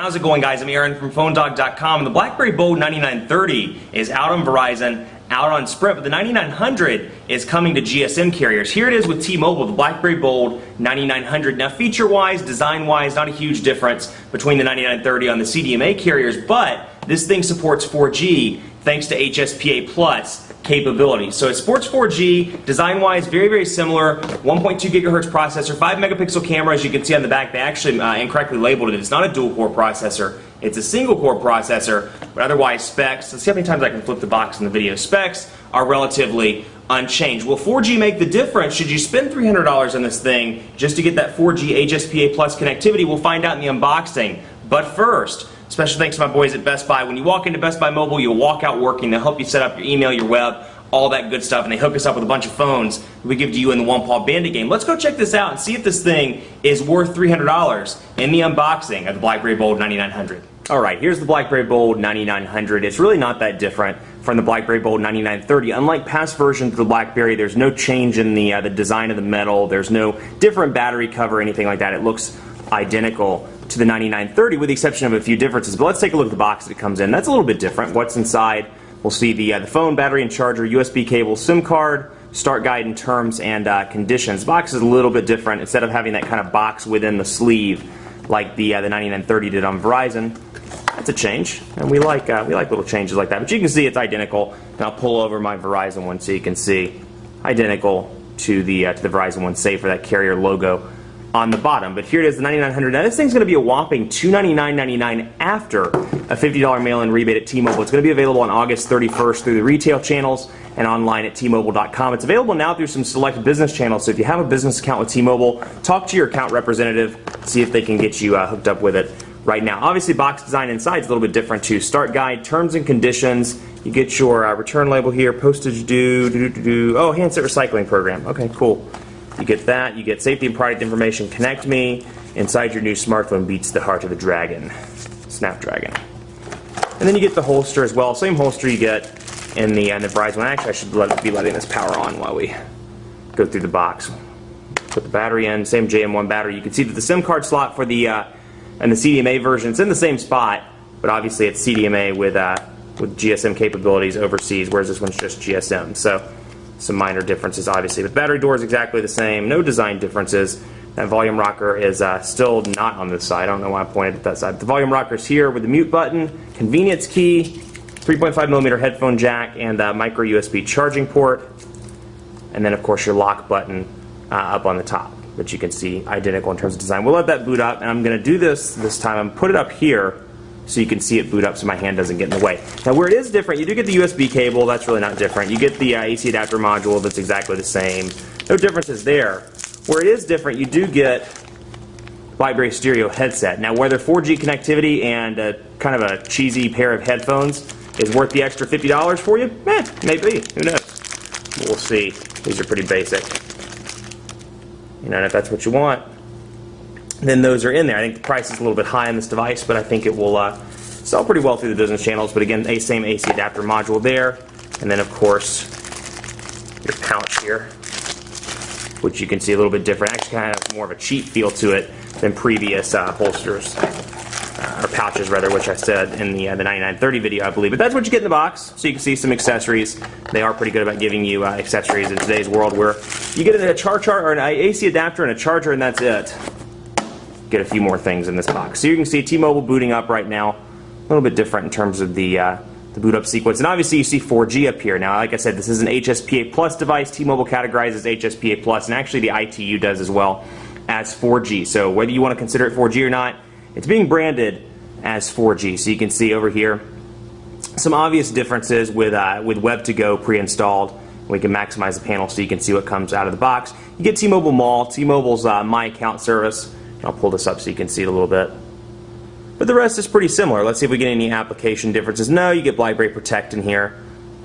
how's it going, guys? I'm Aaron from PhoneDog.com. The BlackBerry Bold 9930 is out on Verizon, out on Sprint, but the 9900 is coming to GSM carriers. Here it is with T-Mobile, the BlackBerry Bold 9900. Now, feature-wise, design-wise, not a huge difference between the 9930 on the CDMA carriers, but this thing supports 4G thanks to HSPA Plus capability. So it supports 4G, design-wise, very, very similar. 1.2 gigahertz processor, 5 megapixel camera, as you can see on the back. They actually incorrectly labeled it. It's not a dual-core processor. It's a single-core processor, but otherwise specs, let's see how many times I can flip the box in the video. Specs are relatively unchanged. Will 4G make the difference? Should you spend $300 on this thing just to get that 4G HSPA Plus connectivity? We'll find out in the unboxing. But first, special thanks to my boys at Best Buy. When you walk into Best Buy Mobile, you'll walk out working. They'll help you set up your email, your web, all that good stuff, and they hook us up with a bunch of phones we give to you in the One Paw Bandit game. Let's go check this out and see if this thing is worth $300 in the unboxing of the BlackBerry Bold 9900. Alright, here's the BlackBerry Bold 9900. It's really not that different from the BlackBerry Bold 9930. Unlike past versions of the BlackBerry, there's no change in the design of the metal. There's no different battery cover or anything like that. It looks identical to the 9930 with the exception of a few differences. But let's take a look at the box that it comes in. That's a little bit different. What's inside? We'll see the phone, battery and charger, USB cable, SIM card, start guide and terms and conditions. The box is a little bit different. Instead of having that kind of box within the sleeve like the 9930 did on Verizon, that's a change, and we like little changes like that. But you can see it's identical. And I'll pull over my Verizon one so you can see identical to the Verizon one, save for that carrier logo on the bottom. But here it is, the 9900. Now this thing's going to be a whopping $299.99 after a $50 mail-in rebate at T-Mobile. It's going to be available on August 31st through the retail channels and online at T-Mobile.com. It's available now through some select business channels, so if you have a business account with T-Mobile, talk to your account representative, see if they can get you hooked up with it right now. Obviously, box design inside is a little bit different too. Start guide, terms and conditions. You get your return label here, postage due, oh, handset recycling program. Okay, cool. You get that. You get safety and product information. Connect me. Inside your new smartphone beats the heart of the dragon, Snapdragon. And then you get the holster as well. Same holster you get in the Verizon one. Actually, I should be letting this power on while we go through the box. Put the battery in. Same JM1 battery. You can see that the SIM card slot for the and the CDMA version, it's in the same spot, but obviously it's CDMA with GSM capabilities overseas, whereas this one's just GSM. So some minor differences, obviously. But the battery door is exactly the same. No design differences. That volume rocker is still not on this side. I don't know why I pointed at that side. The volume rocker is here with the mute button, convenience key, 3.5mm headphone jack, and micro USB charging port. And then, of course, your lock button up on the top, that you can see identical in terms of design. We'll let that boot up, and I'm going to do this time. I'm going to put it up here so you can see it boot up so my hand doesn't get in the way. Now, where it is different, you do get the USB cable. That's really not different. You get the AC adapter module. That's exactly the same. No differences there. Where it is different, you do get BlackBerry stereo headset. Now, whether 4G connectivity and kind of a cheesy pair of headphones is worth the extra $50 for you, maybe. Who knows? We'll see. These are pretty basic. You know, and if that's what you want, then those are in there. I think the price is a little bit high on this device, but I think it will sell pretty well through the business channels. But again, same AC adapter module there. And then, of course, your pouch here, which you can see a little bit different. Actually kind of has more of a cheap feel to it than previous holsters, or pouches rather, which I said in the 9930 video, I believe. But that's what you get in the box. So you can see some accessories. They are pretty good about giving you accessories in today's world, where you get a charger or an AC adapter and a charger, and that's it. Get a few more things in this box. So you can see T-Mobile booting up right now. A little bit different in terms of the boot up sequence. And obviously you see 4G up here. Now, like I said, this is an HSPA Plus device. T-Mobile categorizes HSPA Plus, and actually the ITU does as well as 4G. So whether you want to consider it 4G or not, it's being branded as 4G. So you can see over here some obvious differences with Web2Go pre-installed. We can maximize the panel so you can see what comes out of the box. You get T-Mobile Mall, T-Mobile's My Account service. I'll pull this up so you can see it a little bit. But the rest is pretty similar. Let's see if we get any application differences. No, you get BlackBerry Protect in here.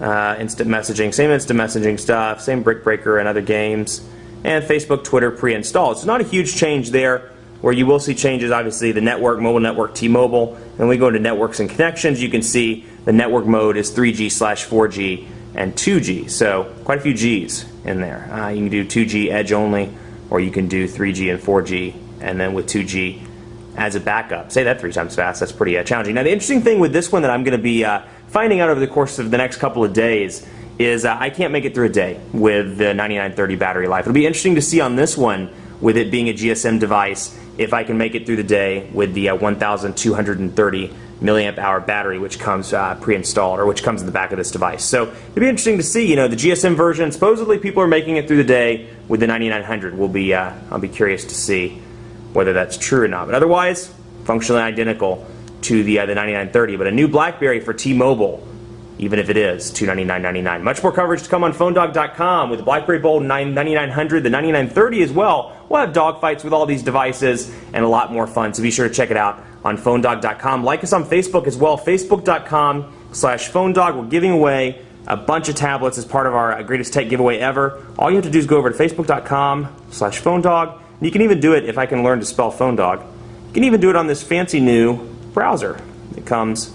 Instant messaging, same instant messaging stuff, same Brick Breaker and other games. And Facebook, Twitter pre-installed. So not a huge change there. Where you will see changes, obviously, the network, mobile network, T-Mobile. And when we go into networks and connections, you can see the network mode is 3G/4G and 2G. So quite a few Gs in there. You can do 2G edge only, or you can do 3G and 4G. And then with 2G, as a backup. Say that 3 times fast. That's pretty challenging. Now, the interesting thing with this one that I'm going to be finding out over the course of the next couple of days is I can't make it through a day with the 9930 battery life. It'll be interesting to see on this one, with it being a GSM device, if I can make it through the day with the 1230 milliamp hour battery, which comes pre-installed, or which comes in the back of this device. So it'll be interesting to see. You know, the GSM version, supposedly people are making it through the day with the 9900. I'll be curious to see whether that's true or not. But otherwise, functionally identical to the 9930. But a new BlackBerry for T-Mobile, even if it is $299.99. Much more coverage to come on PhoneDog.com with the BlackBerry Bold 9900, the 9930 as well. We'll have dogfights with all these devices and a lot more fun. So be sure to check it out on PhoneDog.com. Like us on Facebook as well, Facebook.com/PhoneDog. We're giving away a bunch of tablets as part of our greatest tech giveaway ever. All you have to do is go over to Facebook.com/PhoneDog. You can even do it, if I can learn to spell phone dog, you can even do it on this fancy new browser that comes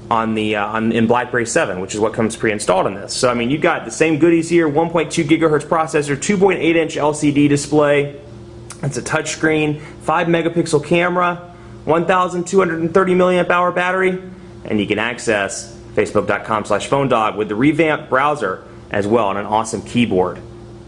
on the in BlackBerry 7, which is what comes pre-installed in this. So I mean, you've got the same goodies here: 1.2 gigahertz processor, 2.8-inch LCD display. It's a touchscreen, 5 megapixel camera, 1230 milliamp hour battery, and you can access Facebook.com/PhoneDog with the revamped browser as well, and an awesome keyboard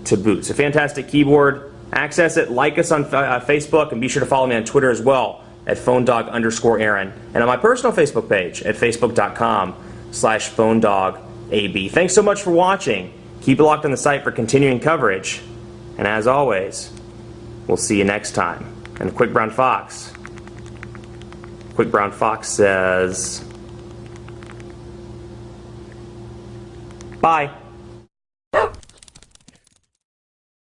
to boot. So fantastic keyboard. Access it, like us on Facebook, and be sure to follow me on Twitter as well at PhoneDog_Aaron, and on my personal Facebook page at Facebook.com/PhoneDogAB. Thanks so much for watching. Keep it locked on the site for continuing coverage, and as always, we'll see you next time. And Quick Brown Fox says, bye.